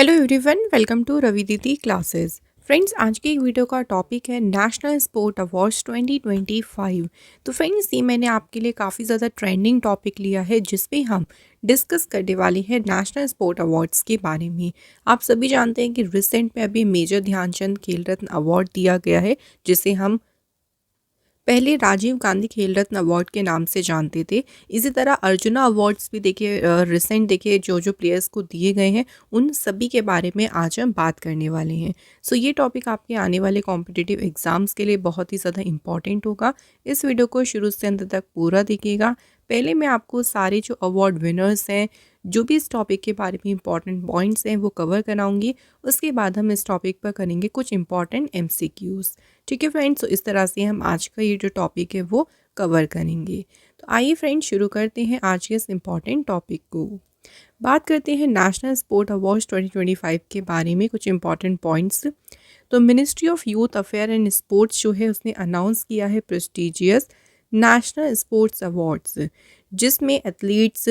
Hello everyone, welcome to Ravi Didi classes. Friends, आज की video का टॉपिक है नेशनल स्पोर्ट अवार्ड्स 2025। तो फ्रेंड्स, ये मैंने आपके लिए काफ़ी ज़्यादा ट्रेंडिंग टॉपिक लिया है जिसमें हम डिस्कस करने वाले हैं नेशनल स्पोर्ट अवार्ड्स के बारे में। आप सभी जानते हैं कि रिसेंट में अभी मेजर ध्यानचंद खेल रत्न अवार्ड दिया गया है, जिसे हम पहले राजीव गांधी खेल रत्न अवार्ड के नाम से जानते थे। इसी तरह अर्जुना अवार्ड्स भी देखिए रिसेंट देखिए जो प्लेयर्स को दिए गए हैं उन सभी के बारे में आज हम बात करने वाले हैं। सो ये टॉपिक आपके आने वाले कॉम्पिटिटिव एग्जाम्स के लिए बहुत ही ज़्यादा इंपॉर्टेंट होगा। इस वीडियो को शुरू से अंत तक पूरा देखिएगा। पहले मैं आपको सारे जो अवार्ड विनर्स हैं, जो भी इस टॉपिक के बारे में इंपॉर्टेंट पॉइंट्स हैं वो कवर कराऊंगी। उसके बाद हम इस टॉपिक पर करेंगे कुछ इंपॉर्टेंट एमसीक्यूज़। ठीक है फ्रेंड्स, तो इस तरह से हम आज का ये जो टॉपिक है वो कवर करेंगे। तो आइए फ्रेंड्स, शुरू करते हैं आज के इस इम्पॉर्टेंट टॉपिक को। बात करते हैं नेशनल स्पोर्ट अवार्ड्स 2025 के बारे में कुछ इंपॉर्टेंट पॉइंट्स। तो ministry of youth affair and sports जो है उसने अनाउंस किया है प्रेस्टिजियस नेशनल स्पोर्ट्स अवार्ड्स, जिसमें एथलीट्स,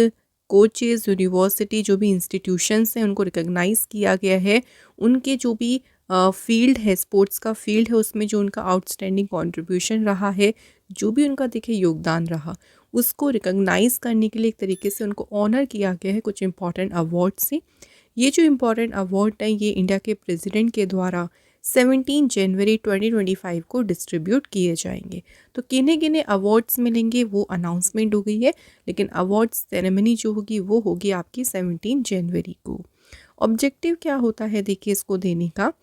कोचेज़, यूनिवर्सिटी जो भी इंस्टीट्यूशंस हैं उनको रिकॉग्नाइज़ किया गया है। उनके जो भी फील्ड है, स्पोर्ट्स का फील्ड है, उसमें जो उनका आउटस्टैंडिंग कंट्रीब्यूशन रहा है, जो भी उनका देखिए योगदान रहा, उसको रिकॉग्नाइज़ करने के लिए एक तरीके से उनको ऑनर किया गया है कुछ इंपॉर्टेंट अवार्ड से। ये जो इम्पॉर्टेंट अवार्ड है ये इंडिया के प्रेसिडेंट के द्वारा 17 जनवरी 2025 को डिस्ट्रीब्यूट किए जाएंगे। तो किन्हें किन्हें अवार्ड्स मिलेंगे वो अनाउंसमेंट हो गई है, लेकिन अवार्ड्स सेरेमनी जो होगी वो होगी आपकी 17 जनवरी को। ऑब्जेक्टिव क्या होता है देखिए इसको देने का।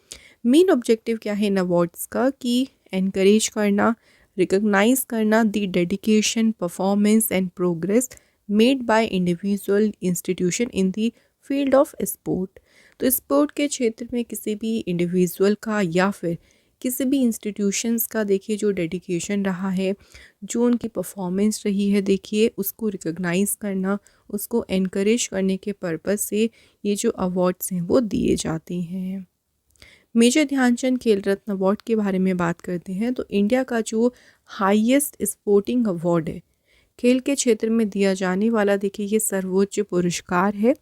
मेन ऑब्जेक्टिव क्या है इन अवार्ड्स का कि एनकरेज करना, रिकॉग्नाइज करना the dedication, performance and progress made by individual institution in the field of sport. तो स्पोर्ट के क्षेत्र में किसी भी इंडिविजुअल का या फिर किसी भी इंस्टीट्यूशंस का देखिए जो डेडिकेशन रहा है, जो उनकी परफॉर्मेंस रही है, देखिए उसको रिकॉग्नाइज करना, उसको एनकरेज करने के पर्पज़ से ये जो अवार्ड्स हैं वो दिए जाते हैं। मेजर ध्यानचंद खेल रत्न अवार्ड के बारे में बात करते हैं तो इंडिया का जो हाईएस्ट स्पोर्टिंग अवार्ड है, खेल के क्षेत्र में दिया जाने वाला देखिए ये सर्वोच्च पुरस्कार है।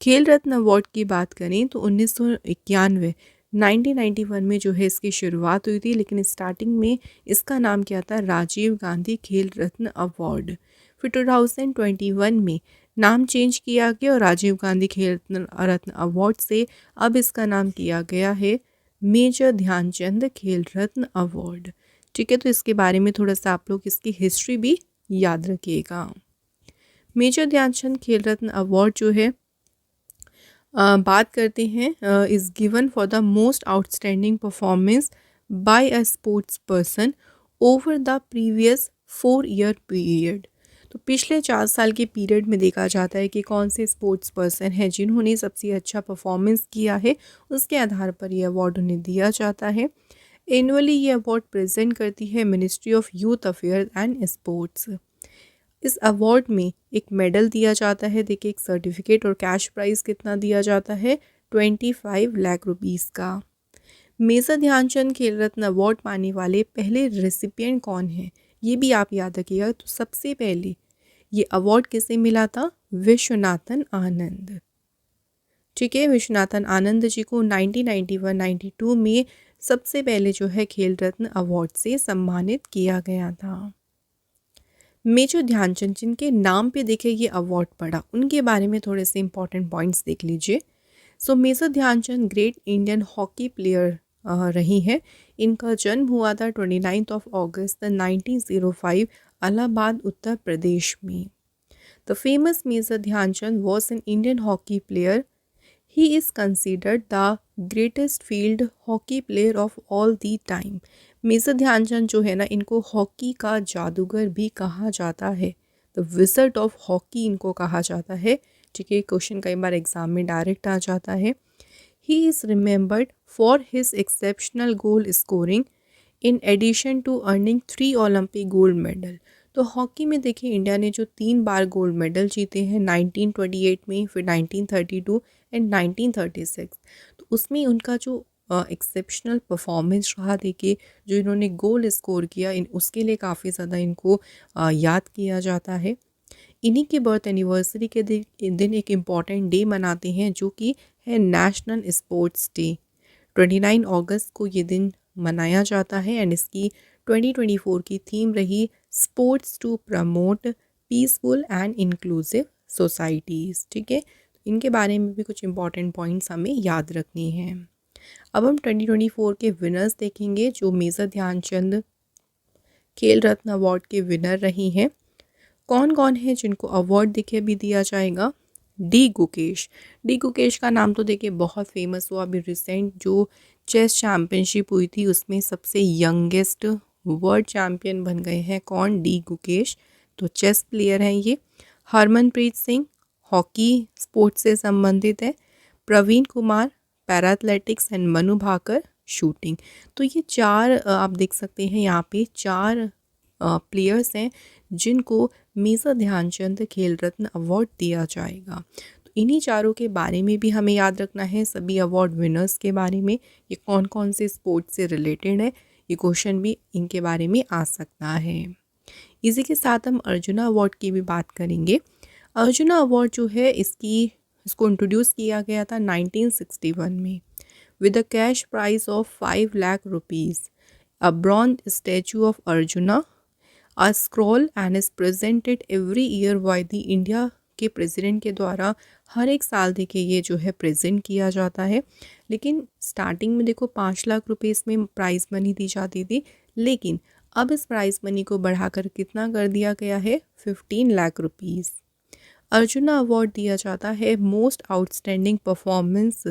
खेल रत्न अवार्ड की बात करें तो 1991 में जो है इसकी शुरुआत हुई थी, लेकिन स्टार्टिंग में इसका नाम क्या था, राजीव गांधी खेल रत्न अवार्ड। फिर 2021 में नाम चेंज किया गया और राजीव गांधी खेल रत्न अवार्ड से अब इसका नाम किया गया है मेजर ध्यानचंद खेल रत्न अवार्ड। ठीक है, तो इसके बारे में थोड़ा सा आप लोग इसकी हिस्ट्री भी याद रखिएगा। मेजर ध्यानचंद खेल रत्न अवार्ड जो है बात करते हैं is given for the most outstanding performance by a sports person over the previous 4 year period. तो पिछले 4 साल के पीरियड में देखा जाता है कि कौन से स्पोर्ट्स पर्सन हैं जिन्होंने सबसे अच्छा परफॉर्मेंस किया है, उसके आधार पर ये अवार्ड उन्हें दिया जाता है। एनुअली ये अवार्ड प्रेजेंट करती है ministry of youth affair and sports. इस अवार्ड में एक मेडल दिया जाता है, देखिए एक सर्टिफिकेट, और कैश प्राइज़ कितना दिया जाता है, 25 लाख रुपीज़ का। मेजर ध्यानचंद खेल रत्न अवार्ड पाने वाले पहले रेसिपिएंट कौन है ये भी आप याद रखिएगा। तो सबसे पहले ये अवार्ड किसे मिला था, विश्वनाथन आनंद। ठीक है, विश्वनाथन आनंद जी को 1991-92 में सबसे पहले जो है खेल रत्न अवार्ड से सम्मानित किया गया था। मेजर ध्यानचंद जिनके नाम पे देखिए ये अवार्ड पड़ा, उनके बारे में थोड़े से इंपॉर्टेंट पॉइंट्स देख लीजिए। So Major Dhyanchand great Indian hockey player रही हैं। इनका जन्म हुआ था 29 अगस्त 1905 इलाहाबाद उत्तर प्रदेश में। The famous Major Dhyanchand was an Indian hockey player. He is considered the greatest field hockey player of all the time. Major Dhyanchand जो है ना, इनको हॉकी का जादूगर भी कहा जाता है। द विज़र्ड ऑफ हॉकी इनको कहा जाता है। ठीक है, क्वेश्चन कई बार एग्जाम में डायरेक्ट आ जाता है। He is remembered for his exceptional goal scoring in addition to earning 3 Olympic gold medal. तो हॉकी में देखिए इंडिया ने जो 3 बार गोल्ड मेडल जीते हैं, 1928 में, फिर 1932 एंड 1936। तो उसमें उनका जो एक्सेप्शनल परफॉर्मेंस रहा, देखिए जो इन्होंने गोल स्कोर किया, इन उसके लिए काफ़ी ज़्यादा इनको याद किया जाता है। इन्हीं के बर्थ एनिवर्सरी के दिन एक इम्पॉर्टेंट डे मनाते हैं जो कि है नेशनल स्पोर्ट्स डे। 29 अगस्त को ये दिन मनाया जाता है एंड इसकी 2024 की थीम रही sports to promote peaceful and inclusive societies. ठीक है, इनके बारे में भी कुछ इंपॉर्टेंट पॉइंट्स हमें याद रखनी हैं। अब हम 2024 के विनर्स देखेंगे जो मेजर ध्यानचंद खेल रत्न अवार्ड के विनर रही हैं। कौन कौन है जिनको अवार्ड देखिए भी दिया जाएगा। डी गुकेश का नाम तो देखिए बहुत फेमस हुआ। अभी रिसेंट जो चेस चैम्पियनशिप हुई थी उसमें सबसे यंगेस्ट वर्ल्ड चैम्पियन बन गए हैं। कौन? डी गुकेश। तो चेस प्लेयर हैं ये। हरमनप्रीत सिंह हॉकी स्पोर्ट्स से संबंधित है। Praveen Kumar para athletics and Manu Bhaker shooting. तो ये चार आप देख सकते हैं यहाँ पे चार प्लेयर्स हैं जिनको मेजर ध्यानचंद खेल रत्न अवार्ड दिया जाएगा। तो इन्हीं चारों के बारे में भी हमें याद रखना है, सभी अवार्ड विनर्स के बारे में, ये कौन कौन से स्पोर्ट्स से रिलेटेड है, ये क्वेश्चन भी इनके बारे में आ सकता है। इसी के साथ हम अर्जुना अवार्ड की भी बात करेंगे। अर्जुना अवार्ड जो है इसको इंट्रोड्यूस किया गया था 1961 में with a cash prize of 5 lakh rupees, a bronze statue of Arjuna, a scroll and is presented every year by the India के प्रेसिडेंट के द्वारा हर एक साल देखिए ये जो है प्रेजेंट किया जाता है। लेकिन स्टार्टिंग में देखो 5 लाख रुपए इसमें प्राइज़ मनी दी जाती थी, लेकिन अब इस प्राइज़ मनी को बढ़ाकर कितना कर दिया गया है? 15 लाख रुपीज़। अर्जुना अवार्ड दिया जाता है most outstanding performance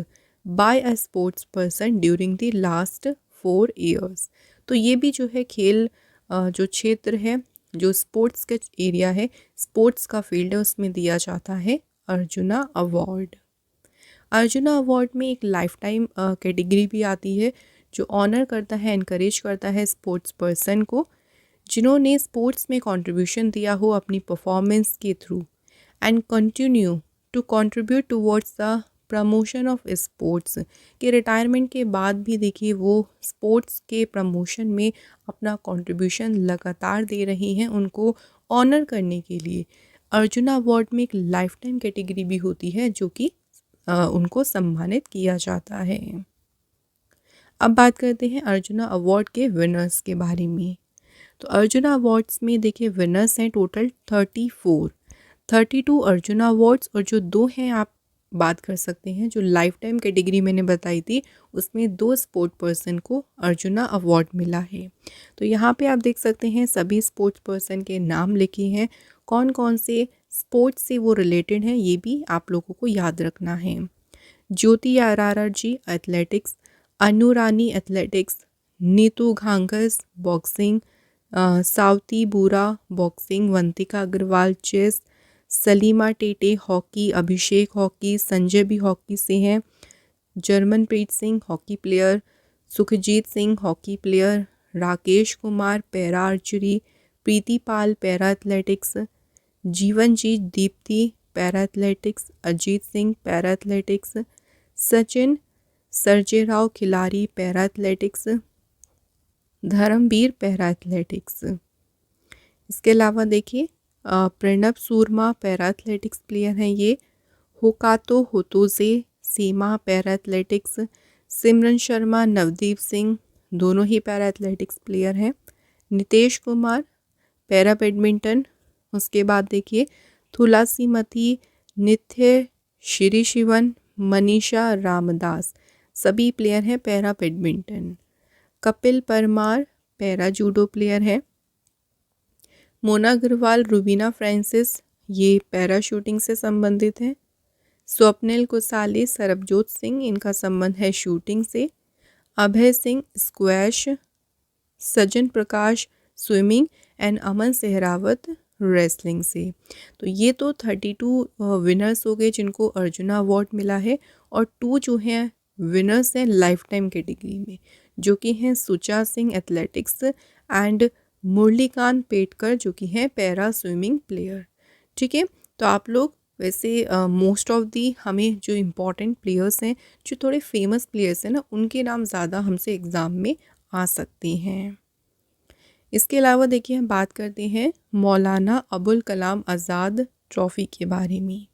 by a sports person during the last 4 years. तो ये भी जो है खेल जो क्षेत्र है, जो स्पोर्ट्स का एरिया है, स्पोर्ट्स का फील्ड है, उसमें दिया जाता है अर्जुना अवार्ड। अर्जुना अवार्ड में एक लाइफ टाइम कैटेगरी भी आती है जो ऑनर करता है, एनकरेज करता है स्पोर्ट्स पर्सन को जिन्होंने स्पोर्ट्स में कंट्रीब्यूशन दिया हो अपनी परफॉर्मेंस के through and continue to contribute towards the promotion of sports. के रिटायरमेंट के बाद भी देखिए वो स्पोर्ट्स के प्रमोशन में अपना कंट्रीब्यूशन लगातार दे रही हैं। उनको ऑनर करने के लिए अर्जुना अवार्ड में एक लाइफ टाइम कैटेगरी भी होती है जो कि उनको सम्मानित किया जाता है। अब बात करते हैं अर्जुना अवार्ड के विनर्स के बारे में। तो अर्जुना अवार्ड्स में देखिए विनर्स हैं टोटल 32 अर्जुना अवार्ड्स, और जो 2 हैं आप बात कर सकते हैं जो लाइफ टाइम कैटेगरी मैंने बताई थी उसमें 2 स्पोर्ट पर्सन को अर्जुना अवार्ड मिला है। तो यहाँ पे आप देख सकते हैं सभी स्पोर्ट्स पर्सन के नाम लिखे हैं, कौन कौन से स्पोर्ट्स से वो रिलेटेड हैं ये भी आप लोगों को याद रखना है। Jyothi Yarraji athletics, Annu Rani athletics, Neetu Ghanghas boxing, Saweety Boora boxing, Vantika Agrawal chess, Salima Tete hockey, Abhishek hockey, Sanjay भी हॉकी से हैं, Jarmanpreet Singh hockey player, Sukhjeet Singh hockey player, Rakesh Kumar para archery, Preeti Pal para athletics, Jeevanji Deepthi para athletics, Ajeet Singh para athletics, Sachin Sarjerao Khilari para athletics, Dharambir para athletics. इसके अलावा देखिए Pranav Soorma para athletics player हैं ये, होकातो होतोजे सीमा पैरा एथलेटिक्स, सिमरन शर्मा नवदीप सिंह दोनों ही पैरा एथलेटिक्स प्लेयर हैं, नितेश कुमार पैरा बैडमिंटन। उसके बाद देखिए तुलसीमती नित्य श्री शिवन मनीषा रामदास सभी प्लेयर हैं para badminton. Kapil Parmar para judo player है। मोना अग्रवाल रुबीना फ्रांसिस ये पैरा शूटिंग से संबंधित हैं। स्वप्निल कुसाली सरबजोत सिंह इनका संबंध है शूटिंग से। Abhay Singh squash, Sajan Prakash swimming and Aman Sehrawat wrestling से। तो ये तो 32 विनर्स हो गए जिनको अर्जुना अवार्ड मिला है, और 2 जो हैं विनर्स हैं लाइफ टाइम कैटेगरी में जो कि हैं सुचा सिंह एथलेटिक्स एंड मुरलीकांत पेटकर जो कि हैं पैरा स्विमिंग प्लेयर। ठीक है, तो आप लोग वैसे मोस्ट ऑफ दी हमें जो इम्पोर्टेंट प्लेयर्स हैं, जो थोड़े फेमस प्लेयर्स हैं ना, उनके नाम ज़्यादा हमसे एग्ज़ाम में आ सकते हैं। इसके अलावा देखिए हम बात करते हैं मौलाना अबुल कलाम आज़ाद ट्रॉफ़ी के बारे में।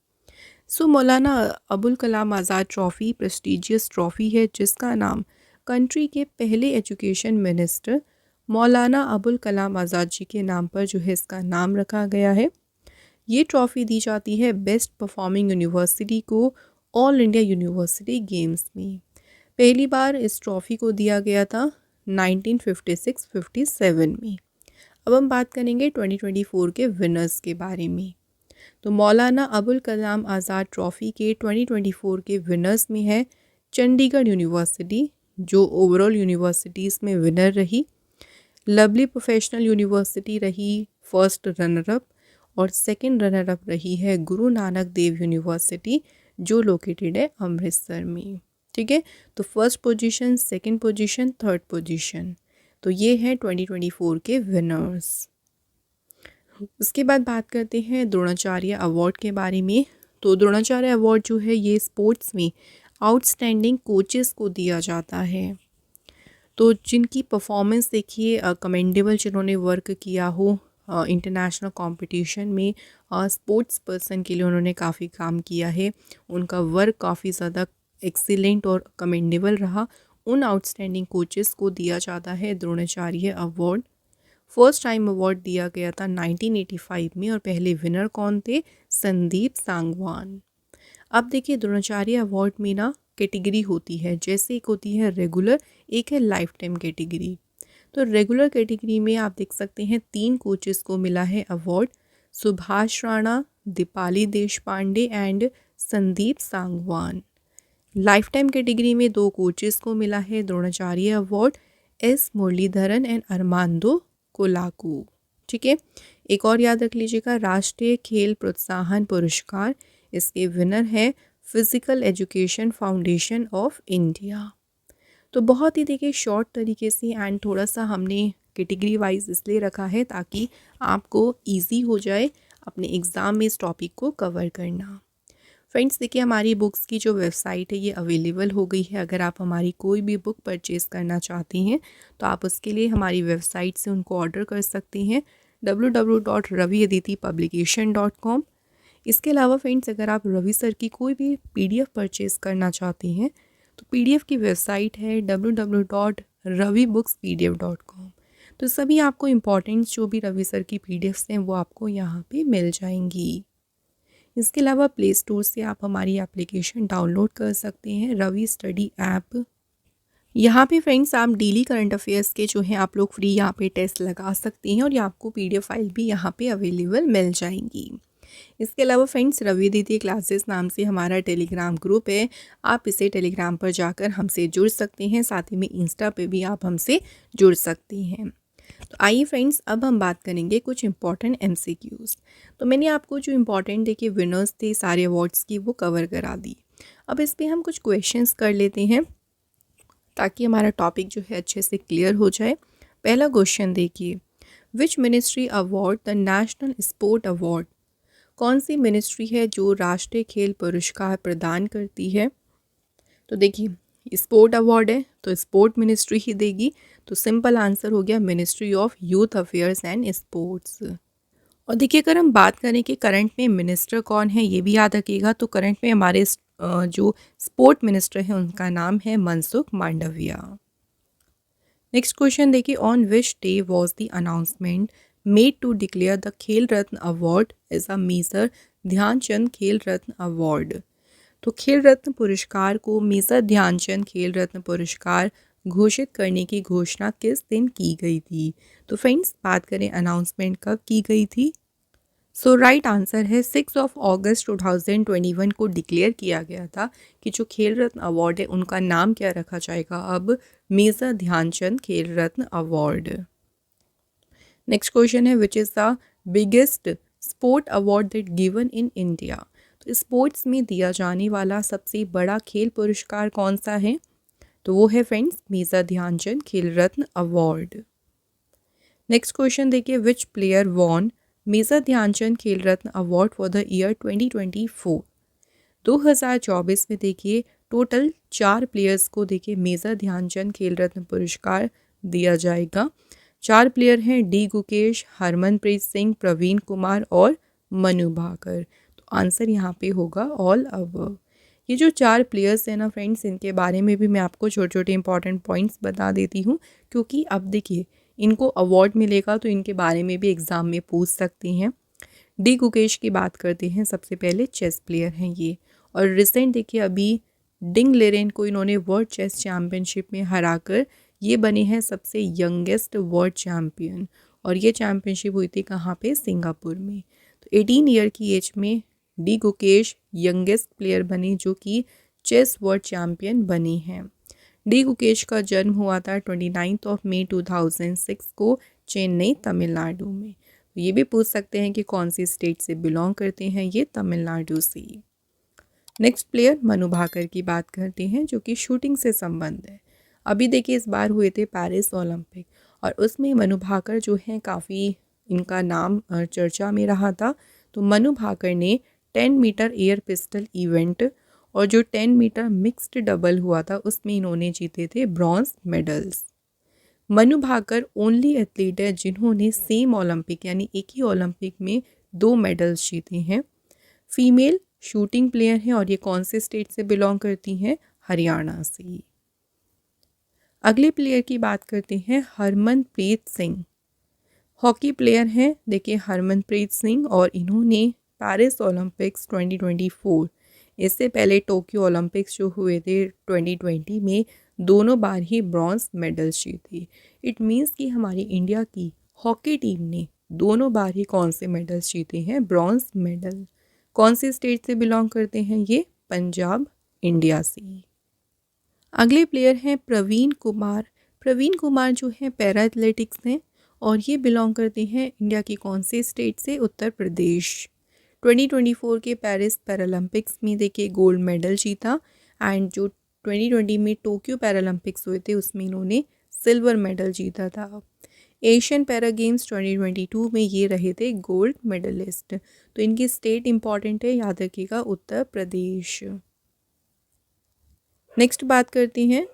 मौलाना अबुल कलाम आज़ाद ट्रॉफ़ी प्रेस्टिजियस ट्रॉफ़ी है जिसका नाम कंट्री के पहले एजुकेशन मिनिस्टर मौलाना अबुल कलाम आज़ाद जी के नाम पर जो है इसका नाम रखा गया है। ये ट्रॉफ़ी दी जाती है बेस्ट परफॉर्मिंग यूनिवर्सिटी को ऑल इंडिया यूनिवर्सिटी गेम्स में। पहली बार इस ट्रॉफ़ी को दिया गया था 1956-57 में। अब हम बात करेंगे 2024 के विनर्स के बारे में। तो मौलाना अबुल कलाम आज़ाद ट्रॉफ़ी के 2024 के विनर्स में है चंडीगढ़ यूनिवर्सिटी जो ओवरऑल यूनिवर्सिटीज़ में विनर रही। लवली प्रोफेशनल यूनिवर्सिटी रही फर्स्ट रनर अप और सेकंड रनर अप रही है गुरु नानक देव यूनिवर्सिटी जो लोकेटेड है अमृतसर में। ठीक है, तो first position, second position, third position, तो ये है 2024 के विनर्स। उसके बाद बात करते हैं द्रोणाचार्य अवार्ड के बारे में। तो द्रोणाचार्य अवार्ड जो है ये स्पोर्ट्स में आउटस्टैंडिंग कोचेस को दिया जाता है। तो जिनकी परफॉर्मेंस देखिए कमेंडेबल, जिन्होंने वर्क किया हो इंटरनेशनल कंपटीशन में, स्पोर्ट्स पर्सन के लिए उन्होंने काफ़ी काम किया है, उनका वर्क काफ़ी ज़्यादा एक्सीलेंट और कमेंडेबल रहा, उन आउटस्टैंडिंग कोचेस को दिया जाता है Dronacharya award. First time award दिया गया था 1985 में और पहले विनर कौन थे? संदीप सांगवान। अब देखिए द्रोणाचार्य अवार्ड में ना कैटेगरी होती है, जैसे एक होती है रेगुलर, एक है लाइफ टाइम कैटेगरी। तो रेगुलर कैटेगरी में आप देख सकते हैं 3 कोचेस को मिला है award, Subhash Rana, Deepali Deshpande and Sandeep Sangwan. Lifetime category में 2 कोचेस को मिला है द्रोणाचार्य अवार्ड, एस मुरलीधरन एंड अरमांदो कोलाकू। ठीक है, एक और याद रख लीजिएगा, राष्ट्रीय खेल प्रोत्साहन पुरस्कार, इसके विनर है physical education foundation of India. तो बहुत ही देखिए शॉर्ट तरीके से एंड थोड़ा सा हमने कैटेगरी वाइज इसलिए रखा है ताकि आपको इजी हो जाए अपने एग्ज़ाम में इस टॉपिक को कवर करना। फ्रेंड्स देखिए हमारी बुक्स की जो वेबसाइट है ये अवेलेबल हो गई है। अगर आप हमारी कोई भी बुक परचेज़ करना चाहती हैं तो आप उसके लिए हमारी वेबसाइट से उनको ऑर्डर कर सकते हैं www.raviaditipublication.com। इसके अलावा फ्रेंड्स अगर आप रवि सर की कोई भी PDF परचेज़ करना चाहते हैं तो PDF की वेबसाइट है www.ravibooks.pdf.com। तो सभी आपको इम्पॉर्टेंट्स जो भी रवि सर की PDFs हैं वो आपको यहाँ पे मिल जाएंगी। इसके अलावा प्ले स्टोर से आप हमारी एप्लीकेशन डाउनलोड कर सकते हैं, रवि स्टडी ऐप। यहाँ पे फ्रेंड्स आप डेली करंट अफेयर्स के जो हैं आप लोग फ्री यहाँ पे टेस्ट लगा सकते हैं और ये आपको PDF फाइल भी यहाँ पे अवेलेबल मिल जाएंगी। इसके अलावा फ्रेंड्स रवि दीदी क्लासेस नाम से हमारा टेलीग्राम ग्रुप है, आप इसे टेलीग्राम पर जाकर हमसे जुड़ सकते हैं, साथ ही में इंस्टा पे भी आप हमसे जुड़ सकते हैं। तो आइए फ्रेंड्स अब हम बात करेंगे कुछ इंपॉर्टेंट MCQs। तो मैंने आपको जो इम्पॉर्टेंट देखिए विनर्स थे सारे अवार्ड्स की वो कवर करा दी। अब इस पर हम कुछ क्वेश्चंस कर लेते हैं ताकि हमारा टॉपिक जो है अच्छे से क्लियर हो जाए। पहला क्वेश्चन देखिए, which ministry award the national sport award? कौन सी मिनिस्ट्री है जो राष्ट्रीय खेल पुरस्कार प्रदान करती है? तो देखिए स्पोर्ट अवार्ड है तो स्पोर्ट मिनिस्ट्री ही देगी, तो सिंपल आंसर हो गया ministry of youth affairs and sports. और देखिए अगर हम बात करें कि करंट में मिनिस्टर कौन है ये भी याद रखिएगा, तो करंट में हमारे जो स्पोर्ट मिनिस्टर हैं उनका नाम है मनसुख मांडविया। नेक्स्ट क्वेश्चन देखिए, on which day was the announcement made to declare the Khel Ratna award as a Major Dhyanchand Khel Ratna award? तो खेल रत्न पुरस्कार को मेजर ध्यानचंद खेल रत्न पुरस्कार घोषित करने की घोषणा किस दिन की गई थी? तो फ्रेंड्स बात करें अनाउंसमेंट कब की गई थी, सो राइट आंसर है 6 अगस्त 2021 को डिक्लेयर किया गया था कि जो खेल रत्न अवार्ड है उनका नाम क्या रखा जाएगा अब, major Dhyanchand Khel Ratna award. Next question है, which is the biggest sport award that given in India? तो स्पोर्ट्स में दिया जाने वाला सबसे बड़ा खेल पुरस्कार कौन सा है? तो वो है friends major Dhyanchand Khel Ratna award. Next question देखिए, which player won Major Dhyanchand Khel Ratna award for the year 2024? 2024 में देखिए टोटल 4 प्लेयर्स को देखिए मेजर ध्यानचंद खेल रत्न पुरस्कार दिया जाएगा। 4 प्लेयर हैं डी गुकेश, हरमनप्रीत सिंह, प्रवीण कुमार और मनु भाकर। तो आंसर यहाँ पे होगा ऑल अबव। ये जो 4 प्लेयर्स हैं ना फ्रेंड्स, इनके बारे में भी मैं आपको छोटे छोटे इंपॉर्टेंट पॉइंट्स बता देती हूँ, क्योंकि अब देखिए इनको अवार्ड मिलेगा तो इनके बारे में भी एग्ज़ाम में पूछ सकती हैं। डी गुकेश की बात करते हैं, सबसे पहले चेस प्लेयर हैं ये, और रिसेंट देखिए अभी डिंग लेरेन को इन्होंने वर्ल्ड चेस चैम्पियनशिप में हराकर ये बने हैं सबसे यंगेस्ट वर्ल्ड चैम्पियन। और ये चैम्पियनशिप हुई थी कहाँ पे, सिंगापुर में। तो 18 ईयर की एज में डी गुकेश यंगेस्ट प्लेयर बने जो कि चेस वर्ल्ड चैम्पियन बने हैं। डी गुकेश का जन्म हुआ था 29 मई 2006 को चेन्नई तमिलनाडु में। ये भी पूछ सकते हैं कि कौन सी स्टेट से बिलोंग करते हैं, ये तमिलनाडु से। नेक्स्ट प्लेयर मनु भाकर की बात करते हैं जो कि शूटिंग से संबंध है। अभी देखिए इस बार हुए थे पेरिस ओलंपिक और उसमें मनु भाकर जो हैं काफ़ी इनका नाम चर्चा में रहा था। तो मनु भाकर ने 10 मीटर एयर पिस्टल इवेंट और जो 10 मीटर मिक्स्ड डबल हुआ था उसमें इन्होंने जीते थे bronze medals. Manu Bhaker only athlete है जिन्होंने सेम ओलंपिक यानी एक ही ओलंपिक में 2 मेडल्स जीते हैं। फीमेल शूटिंग प्लेयर हैं और ये कौन से स्टेट से बिलोंग करती हैं, हरियाणा से। अगले प्लेयर की बात करते हैं हरमनप्रीत सिंह। हॉकी प्लेयर हैं देखिए हरमनप्रीत सिंह, और इन्होंने पेरिस ओलंपिक्स 2024, इससे पहले टोक्यो ओलंपिक्स जो हुए थे 2020 में, दोनों बार ही ब्रॉन्ज मेडल जीते। इट मीन्स कि हमारी इंडिया की हॉकी टीम ने दोनों बार ही कौन से मेडल्स जीते हैं, ब्रॉन्ज मेडल। कौन से स्टेट से बिलोंग करते हैं ये, पंजाब, इंडिया से। अगले प्लेयर हैं प्रवीण कुमार। प्रवीण कुमार जो हैं पैरा एथलेटिक्स हैं और ये बिलोंग करते हैं इंडिया की कौन से स्टेट से, उत्तर प्रदेश। 2024 के पेरिस पैरालंपिक्स में देखिए गोल्ड मेडल जीता, एंड जो 2020 में टोक्यो पैरालंपिक्स हुए थे उसमें इन्होंने सिल्वर मेडल जीता था। एशियन पैरा गेम्स 2022 में ये रहे थे गोल्ड मेडलिस्ट। तो इनकी स्टेट इंपॉर्टेंट है, याद रखिएगा उत्तर प्रदेश। नेक्स्ट बात करते हैं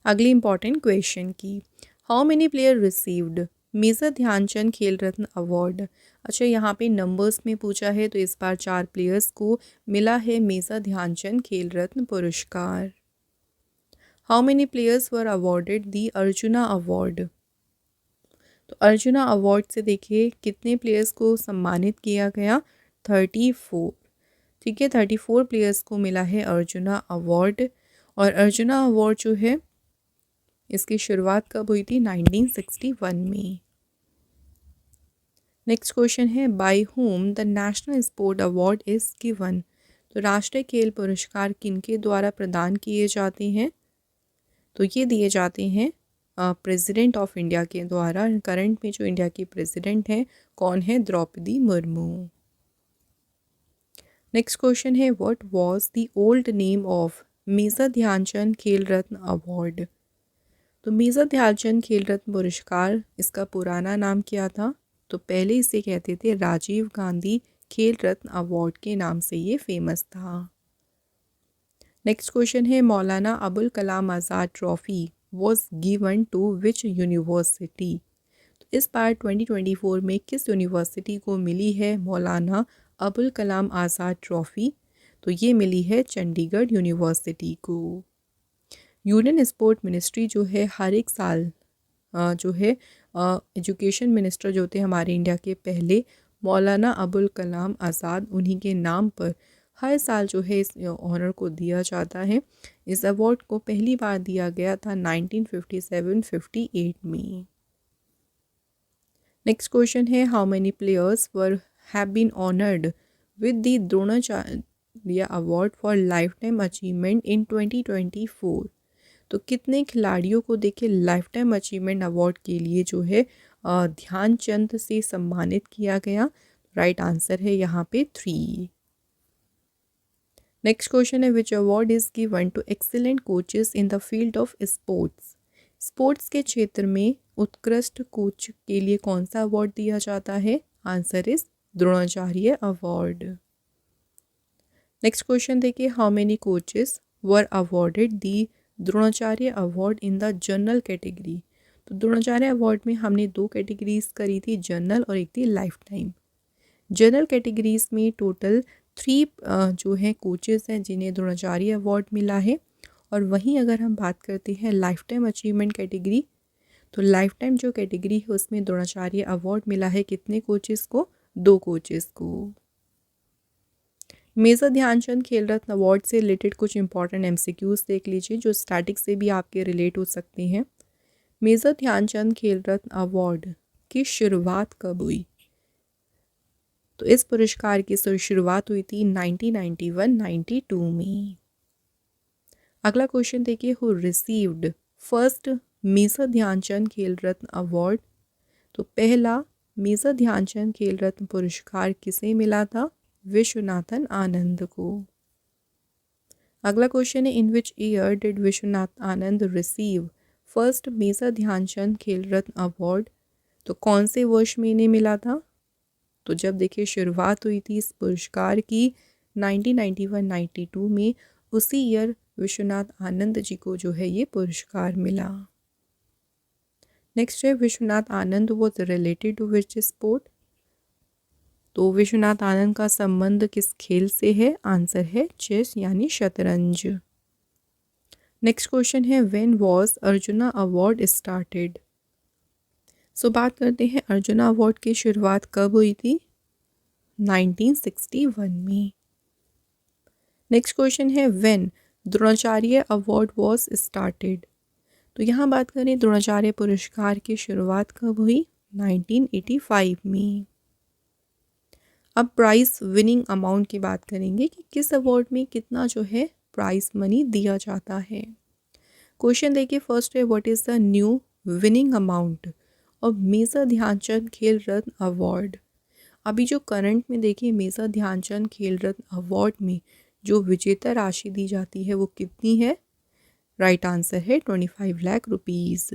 अगली इंपॉर्टेंट क्वेश्चन की। How many player received Major Dhyanchand Khel Ratna award. अच्छा, यहाँ पे नंबर्स में पूछा है तो इस बार 4 प्लेयर्स को मिला है मेजर ध्यानचंद खेल रत्न पुरस्कार। How many players were awarded the arjuna award. तो अर्जुना अवार्ड से देखिए कितने प्लेयर्स को सम्मानित किया गया, 34। ठीक है, 34 प्लेयर्स को मिला है अर्जुना अवार्ड। और अर्जुना अवार्ड जो है इसकी शुरुआत कब हुई थी, 1961 में। नेक्स्ट क्वेश्चन है by whom the national sport award is given. तो राष्ट्रीय खेल पुरस्कार किनके द्वारा प्रदान किए जाते हैं, तो ये दिए जाते हैं प्रेसिडेंट ऑफ इंडिया के द्वारा। करंट में जो इंडिया की प्रेसिडेंट हैं कौन है, द्रौपदी मुर्मू। नेक्स्ट क्वेश्चन है what was the old name of Major Dhyanchand Khel Ratna award. तो मेजर ध्यानचंद खेल रत्न पुरस्कार इसका पुराना नाम क्या था, तो पहले इसे कहते थे राजीव गांधी खेल रत्न अवार्ड के नाम से ये फेमस था। नेक्स्ट क्वेश्चन है Maulana Abul Kalam Azad trophy was given to which university. तो इस बार 2024 में किस यूनिवर्सिटी को मिली है मौलाना अबुल कलाम आज़ाद ट्रॉफी, तो ये मिली है चंडीगढ़ यूनिवर्सिटी को। यूनियन स्पोर्ट मिनिस्ट्री जो है हर एक साल जो है एजुकेशन मिनिस्टर जो थे हमारे इंडिया के पहले, मौलाना अबुल कलाम आज़ाद, उन्हीं के नाम पर हर साल जो है इस ऑनर को दिया जाता है। इस अवार्ड को पहली बार दिया गया था 1957-58 में। नेक्स्ट क्वेश्चन है how many players were have been honoured with the Dronacharya award for lifetime achievement in 2024। तो कितने खिलाड़ियों को देखिए लाइफ टाइम अचीवमेंट अवार्ड के लिए जो है ध्यानचंद से सम्मानित किया गया। राइट आंसर है यहाँ पे 3। नेक्स्ट क्वेश्चन है which award is given to excellent coaches in the field of sports. Sports के क्षेत्र में उत्कृष्ट कोच के लिए कौन सा अवार्ड दिया जाता है, answer is Dronacharya award. Next question देखिए how many coaches were awarded the Dronacharya award in the general category. तो द्रोणाचार्य अवार्ड में हमने 2 कैटेगरीज करी थी, जनरल और एक थी लाइफ टाइम। जनरल कैटेगरीज में टोटल 3 जो हैं कोचेस हैं जिन्हें द्रोणाचार्य अवार्ड मिला है। और वहीं अगर हम बात करते हैं लाइफ टाइम अचीवमेंट कैटेगरी, तो लाइफ टाइम जो कैटेगरी है उसमें द्रोणाचार्य अवार्ड मिला है कितने कोचेस को? 2 कोचेस को। मेजर ध्यानचंद खेल रत्न अवार्ड से रिलेटेड कुछ इंपॉर्टेंट एमसीक्यूज देख लीजिए जो स्टैटिक से भी आपके रिलेट हो सकते हैं। मेजर ध्यानचंद खेल रत्न अवार्ड की शुरुआत कब हुई? तो इस पुरस्कार की शुरुआत हुई थी 1991-92 में। अगला क्वेश्चन देखिए, who received first Major Dhyanchand Khel Ratna award? तो पहला मेजर ध्यानचंद खेल रत्न पुरस्कार किसे मिला था? विश्वनाथन आनंद को। अगला क्वेश्चन है, in which year did Viswanathan Anand receive first Major Dhyanchand Khel Ratna award? तो कौन से वर्ष में इन्हें मिला था? तो जब देखिए शुरुआत हुई थी इस पुरस्कार की 1991-92 में, उसी ईयर विश्वनाथ आनंद जी को जो है ये पुरस्कार मिला। नेक्स्ट है, Viswanathan Anand was related to which sport? तो विश्वनाथ आनंद का संबंध किस खेल से है? आंसर है चेस यानी शतरंज। नेक्स्ट क्वेश्चन है, when was Arjuna award started? So बात करते हैं अर्जुना अवार्ड की शुरुआत कब हुई थी? 1961 में। नेक्स्ट क्वेश्चन है, when Dronacharya award was started? तो यहाँ बात करें द्रोणाचार्य पुरस्कार की शुरुआत कब हुई? 1985 में। अब प्राइस विनिंग अमाउंट की बात करेंगे कि किस अवार्ड में कितना जो है प्राइस मनी दिया जाता है। क्वेश्चन देखिए, फर्स्ट है, what is the new winning amount of Major Dhyanchand Khel Ratna award? अभी जो करंट में देखिए मेजर ध्यानचंद खेल रत्न अवार्ड में जो विजेता राशि दी जाती है वो कितनी है? राइट आंसर है 25 लाख रुपीज़।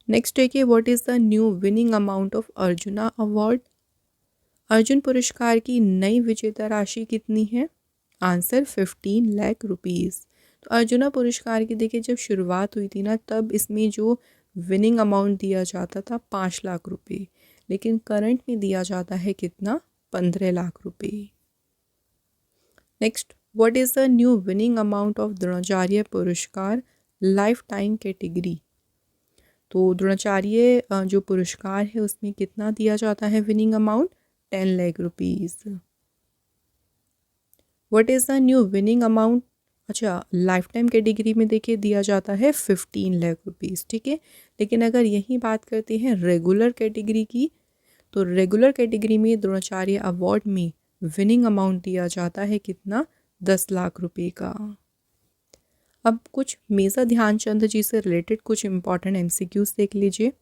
नेक्स्ट देखिए, what is the new winning amount of arjuna award? Arjun पुरस्कार की नई विजेता राशि कितनी है? Answer 15 lakh rupees. तो अर्जुना पुरस्कार की देखिए जब शुरुआत हुई थी ना, तब इसमें जो विनिंग अमाउंट दिया जाता था 5 लाख रुपए, लेकिन करंट में दिया जाता है कितना? 15 लाख रुपए। Next, what is the new winning amount of Dronacharya पुरस्कार लाइफ टाइम कैटेगरी? तो द्रोणाचार्य जो पुरस्कार है उसमें कितना दिया जाता है winning amount? 10 lakh rupees. What is the new winning amount? अच्छा, लाइफ टाइम कैटेगरी में देखिए दिया जाता है 15 लाख रुपीज़, ठीक है। लेकिन अगर यही बात करते हैं रेगुलर कैटेगरी की, तो रेगुलर कैटेगरी में द्रोणाचार्य अवार्ड में विनिंग अमाउंट दिया जाता है कितना? 10 लाख रुपए का। अब कुछ मेजर ध्यानचंद जी से रिलेटेड कुछ इंपॉर्टेंट एमसीक्यूज देख लीजिए।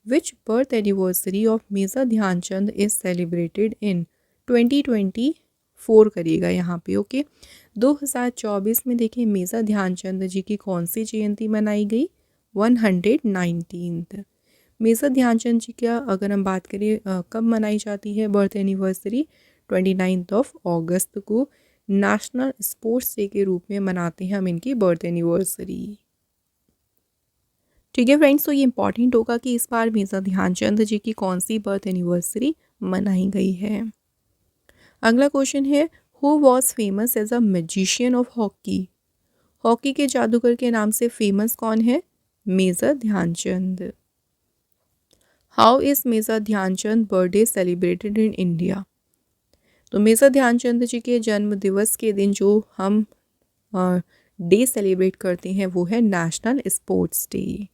Which birth anniversary of Major Dhyan Chand is celebrated in 2024 करिएगा यहाँ पे, ओके। 2024 में देखिए मेजर ध्यानचंद जी की कौन सी जयंती मनाई गई? 119th। मेजर ध्यानचंद जी का अगर हम बात करें कब मनाई जाती है बर्थ एनिवर्सरी? 29 अगस्त को नेशनल स्पोर्ट्स डे के रूप में मनाते हैं हम इनकी बर्थ एनिवर्सरी। ठीक है फ्रेंड्स, तो ये इंपॉर्टेंट होगा कि इस बार मेजर ध्यानचंद जी की कौन सी बर्थ एनिवर्सरी मनाई गई है। अगला क्वेश्चन है, who was famous as a magician of hockey? Hockey के जादूगर के नाम से फेमस कौन है? Major Dhyanchand. How is Major Dhyanchand birthday celebrated in India? तो मेजर ध्यानचंद जी के जन्म दिवस के दिन जो हम डे सेलिब्रेट करते हैं वो है नेशनल स्पोर्ट्स डे।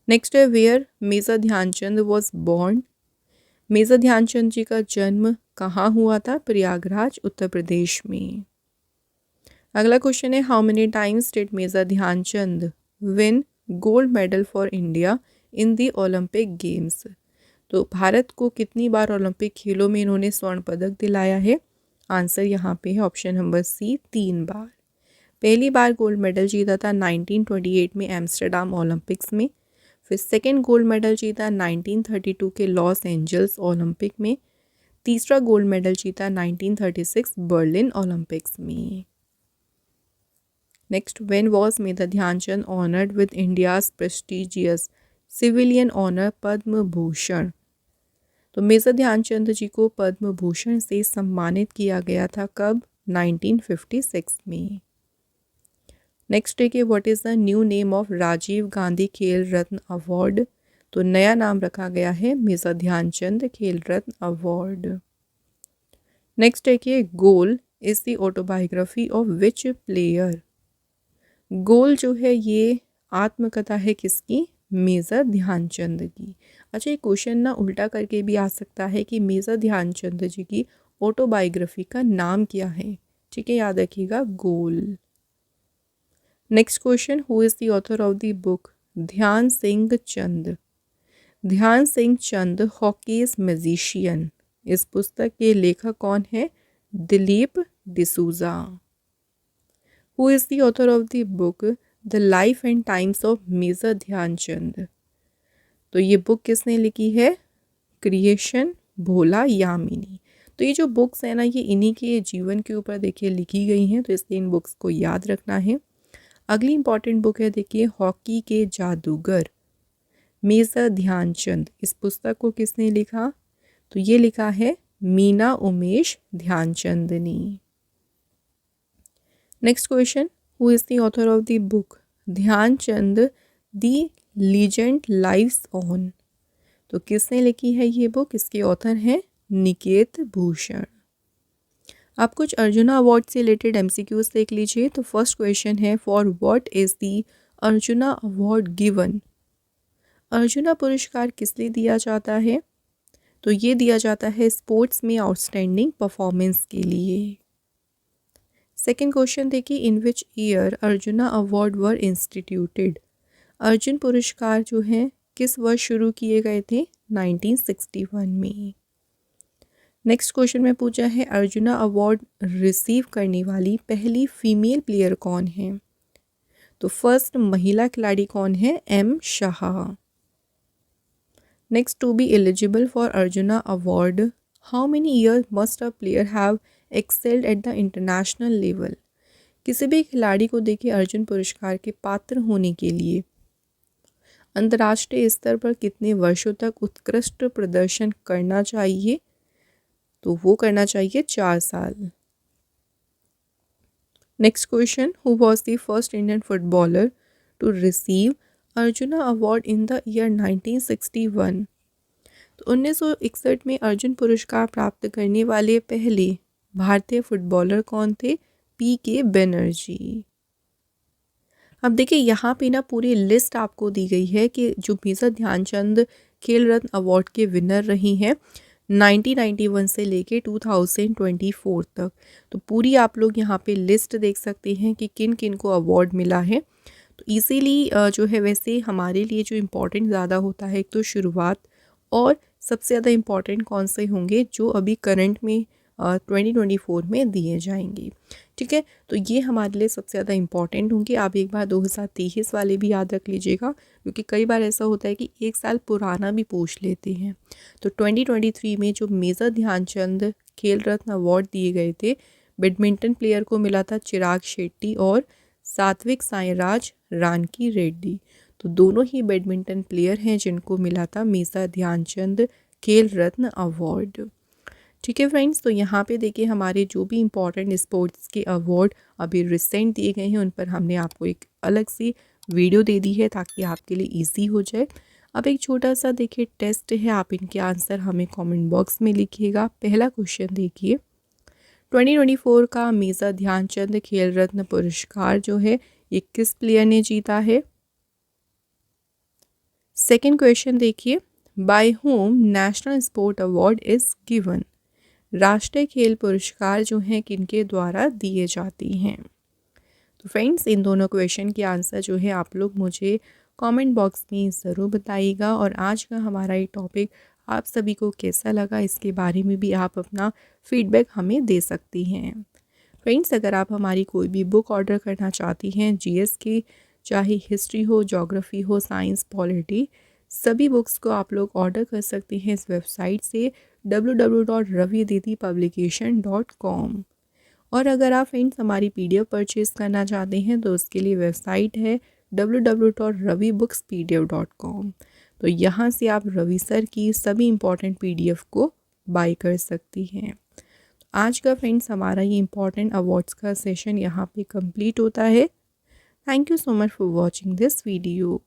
नेक्स्ट है, where Major Dhyanchand was born? Major Dhyanchand ji का जन्म कहाँ हुआ था? प्रयागराज, उत्तर प्रदेश में। अगला क्वेश्चन है, how many times did Major Dhyanchand win gold medal for India in the Olympic games? तो भारत को कितनी बार ओलंपिक खेलों में इन्होंने स्वर्ण पदक दिलाया है? आंसर यहाँ पे है ऑप्शन नंबर सी, 3 बार। पहली बार गोल्ड मेडल जीता था 1928 में एम्स्टर्डम ओलंपिक्स में। फिर सेकेंड गोल्ड मेडल जीता 1932 के लॉस एंजल्स ओलंपिक में। तीसरा गोल्ड मेडल जीता 1936 बर्लिन ओलंपिक्स में। Next, when was Major Dhyan Chand honoured with India's prestigious civilian honour Padma Bhushan? तो मेजर ध्यानचंद जी को पद्म भूषण से सम्मानित किया गया था कब? 1956 में। नेक्स्ट है कि what is the new name of Rajiv Gandhi Khel Ratna award? तो नया नाम रखा गया है Major Dhyanchand Khel Ratna award. Next है कि Goal is the autobiography of which player? Goal जो है ये आत्मकथा है किसकी? मेजर ध्यानचंद की। अच्छा, ये क्वेश्चन ना उल्टा करके भी आ सकता है कि मेजर ध्यानचंद जी की ऑटोबायोग्राफी का नाम क्या है? ठीक है, याद रखिएगा Goal. Next question, who is the author of the book Dhyan Singh चंद? ध्यान सिंह चंद हॉकीज मैजिशियन, इस पुस्तक के लेखक कौन है? Dilip D'Souza. Who is the author of the book the life and times of Major Dhyanchand? तो ये बुक किसने लिखी है? क्रिएशन भोला यामिनी। तो ये जो बुक्स हैं ना, ये इन्हीं के जीवन के ऊपर देखिए लिखी गई हैं, तो इसलिए इन बुक्स को याद रखना है। अगली इंपॉर्टेंट बुक है देखिए हॉकी के जादूगर मेजर ध्यानचंद। इस पुस्तक को किसने लिखा? तो ये लिखा है मीना उमेश ध्यानचंद ने। Next question, who is the author of the book Dhyanchand the legend lives on? तो किसने लिखी है ये बुक? इसके ऑथर हैं निकेत भूषण। आप कुछ अर्जुना अवार्ड से रिलेटेड एमसीक्यूज देख लीजिए। तो फर्स्ट क्वेश्चन है, for what is the arjuna award given? Arjuna पुरस्कार किस लिए दिया जाता है? तो ये दिया जाता है स्पोर्ट्स में आउटस्टैंडिंग परफॉर्मेंस के लिए। सेकेंड क्वेश्चन देखिए, in which year Arjuna award were instituted? Arjun पुरस्कार जो हैं किस वर्ष शुरू किए गए थे? 1961 में। नेक्स्ट क्वेश्चन में पूछा है, अर्जुना अवार्ड रिसीव करने वाली पहली फीमेल प्लेयर कौन है? तो फर्स्ट महिला खिलाड़ी कौन है? M Shah. Next, to be eligible for Arjuna award how many year must a player have excelled at the international level? किसी भी खिलाड़ी को देखिए अर्जुन पुरस्कार के पात्र होने के लिए अंतर्राष्ट्रीय स्तर पर कितने वर्षों तक उत्कृष्ट प्रदर्शन करना चाहिए? तो वो करना चाहिए 4 साल। Next question, who was the first Indian footballer to receive Arjuna award in the year 1961? तो 1961 में अर्जुन पुरस्कार प्राप्त करने वाले पहले भारतीय फुटबॉलर कौन थे? पी.के. बनर्जी। अब देखिए यहाँ पे ना पूरी लिस्ट आपको दी गई है कि जो मेजर ध्यानचंद खेल रत्न अवार्ड के विनर रही हैं 1991 से लेके 2024 तक। तो पूरी आप लोग यहाँ पे लिस्ट देख सकते हैं कि किन किन को अवार्ड मिला है। तो इसीलिए जो है वैसे हमारे लिए जो इम्पोर्टेंट ज़्यादा होता है एक तो शुरुआत, और सबसे ज़्यादा इम्पॉर्टेंट कौन से होंगे जो अभी करंट में 2024 में दिए जाएंगे। ठीक है, तो ये हमारे लिए सबसे ज़्यादा इम्पॉर्टेंट होंगे। आप एक बार 2023 वाले भी याद रख लीजिएगा, क्योंकि कई बार ऐसा होता है कि एक साल पुराना भी पूछ लेते हैं। तो 2023 में जो मेजर ध्यानचंद खेल रत्न अवार्ड दिए गए थे, बैडमिंटन प्लेयर को मिला था चिराग शेट्टी और सात्विक साईराज रानकी रेड्डी। तो दोनों ही बैडमिंटन प्लेयर हैं जिनको मिला था मेजर ध्यानचंद खेल रत्न अवार्ड। ठीक है फ्रेंड्स, तो यहाँ पे देखिए हमारे जो भी इम्पोर्टेंट स्पोर्ट्स के अवार्ड अभी रिसेंट दिए गए हैं उन पर हमने आपको एक अलग सी वीडियो दे दी है ताकि आपके लिए इजी हो जाए। अब एक छोटा सा देखिए टेस्ट है, आप इनके आंसर हमें कमेंट बॉक्स में लिखिएगा। पहला क्वेश्चन देखिए, 2024 का मेजर ध्यानचंद खेल रत्न पुरस्कार जो है ये किस प्लेयर ने जीता है? सेकेंड क्वेश्चन देखिए, by whom national sport award is given? राष्ट्रीय खेल पुरस्कार जो हैं किनके द्वारा दिए जाती हैं? तो फ्रेंड्स, इन दोनों क्वेश्चन के आंसर जो है आप लोग मुझे कमेंट बॉक्स में ज़रूर बताइएगा। और आज का हमारा ये टॉपिक आप सभी को कैसा लगा इसके बारे में भी आप अपना फीडबैक हमें दे सकती हैं। फ्रेंड्स, अगर आप हमारी कोई भी बुक ऑर्डर करना चाहती हैं जीएस की, चाहे हिस्ट्री हो, ज्योग्राफी हो, साइंस, पॉलिटी, सभी बुक्स को आप लोग ऑर्डर कर सकते हैं इस वेबसाइट से www.ravididipublication.com। और अगर आप फ्रेंड्स हमारी पीडीएफ परचेज़ करना चाहते हैं तो उसके लिए वेबसाइट है www.ravibookspdf.com। तो यहाँ से आप रवि सर की सभी इम्पॉर्टेंट PDF को बाय कर सकती हैं। आज का फ्रेंड्स हमारा ये इम्पॉर्टेंट अवार्ड्स का सेशन यहाँ पे कंप्लीट होता है। Thank you so much for watching this video.